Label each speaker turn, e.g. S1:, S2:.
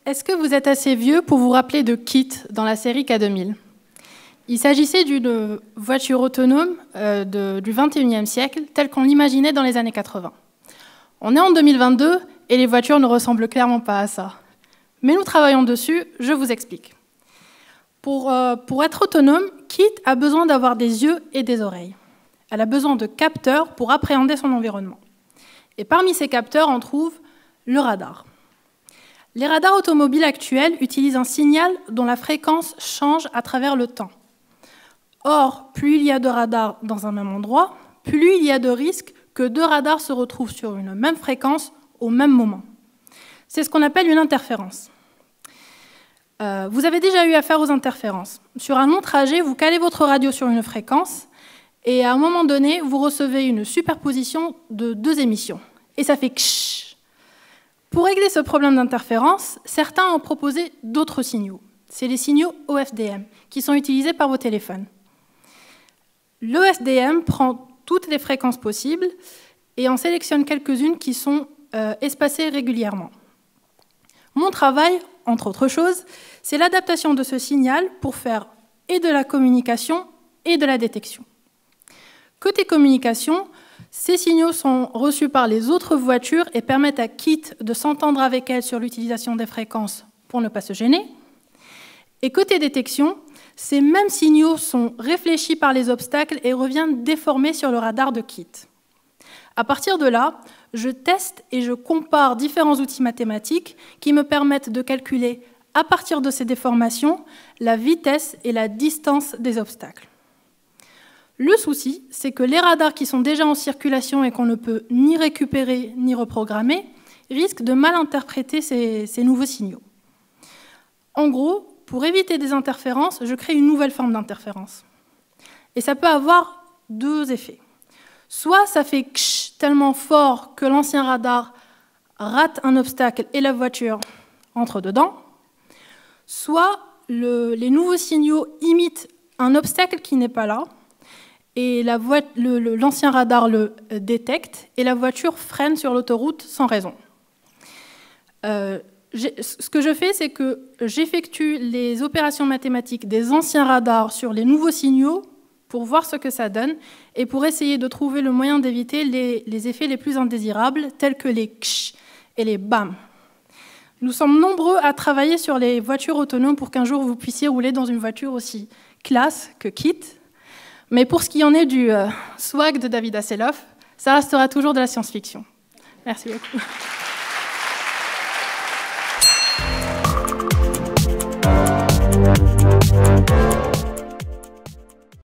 S1: Est-ce que vous êtes assez vieux pour vous rappeler de KITT dans la série K2000 ? Il s'agissait d'une voiture autonome du XXIe siècle, telle qu'on l'imaginait dans les années 80. On est en 2022 et les voitures ne ressemblent clairement pas à ça. Mais nous travaillons dessus, je vous explique. Pour être autonome, KITT a besoin d'avoir des yeux et des oreilles. Elle a besoin de capteurs pour appréhender son environnement. Et parmi ces capteurs, on trouve le radar. Les radars automobiles actuels utilisent un signal dont la fréquence change à travers le temps. Or, plus il y a de radars dans un même endroit, plus il y a de risques que deux radars se retrouvent sur une même fréquence au même moment. C'est ce qu'on appelle une interférence. Vous avez déjà eu affaire aux interférences. Sur un long trajet, vous calez votre radio sur une fréquence et à un moment donné, vous recevez une superposition de deux émissions. Et ça fait ksh. Pour régler ce problème d'interférence, certains ont proposé d'autres signaux. C'est les signaux OFDM, qui sont utilisés par vos téléphones. L'OFDM prend toutes les fréquences possibles et en sélectionne quelques-unes qui sont espacées régulièrement. Mon travail, entre autres choses, c'est l'adaptation de ce signal pour faire et de la communication et de la détection. Côté communication, ces signaux sont reçus par les autres voitures et permettent à KITT de s'entendre avec elles sur l'utilisation des fréquences pour ne pas se gêner. Et côté détection, ces mêmes signaux sont réfléchis par les obstacles et reviennent déformés sur le radar de KITT. À partir de là, je teste et je compare différents outils mathématiques qui me permettent de calculer, à partir de ces déformations, la vitesse et la distance des obstacles. Le souci, c'est que les radars qui sont déjà en circulation et qu'on ne peut ni récupérer ni reprogrammer risquent de mal interpréter ces nouveaux signaux. En gros, pour éviter des interférences, je crée une nouvelle forme d'interférence. Et ça peut avoir deux effets. Soit ça fait ksh tellement fort que l'ancien radar rate un obstacle et la voiture entre dedans, soit les nouveaux signaux imitent un obstacle qui n'est pas là, et l'ancien radar le détecte, et la voiture freine sur l'autoroute sans raison. Ce que je fais, c'est que j'effectue les opérations mathématiques des anciens radars sur les nouveaux signaux pour voir ce que ça donne, et pour essayer de trouver le moyen d'éviter les effets les plus indésirables, tels que les ksh et les bam. Nous sommes nombreux à travailler sur les voitures autonomes pour qu'un jour vous puissiez rouler dans une voiture aussi classe que KITT. Mais pour ce qui en est du swag de David Hasselhoff, ça restera toujours de la science-fiction. Merci beaucoup.